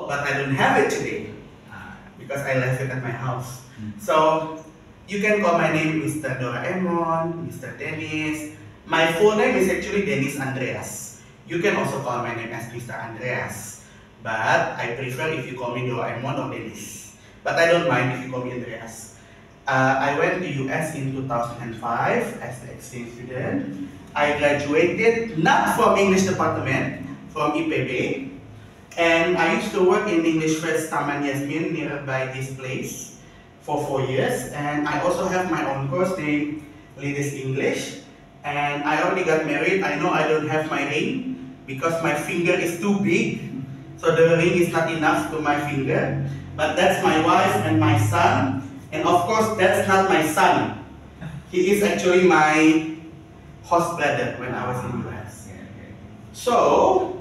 but I don't have it today because I left it at my house. So you can call my name Mr. Doraemon, Mr. Dennis. My full name is actually Dennis Andreas. You can also call my name as Mr. Andreas, but I prefer if you call me Doraemon or Dennis. But I don't mind if you call me Andreas. I went to US in 2005 as an exchange student. I graduated not from English department, from IPB. And I used to work in English First Taman Yasmin nearby this place for 4 years. And I also have my own course named Ladies English. And I already got married. I know I don't have my ring because my finger is too big. So the ring is not enough to my finger. But that's my wife and my son. And of course, that's not my son. He is actually my host brother when I was in the US. So,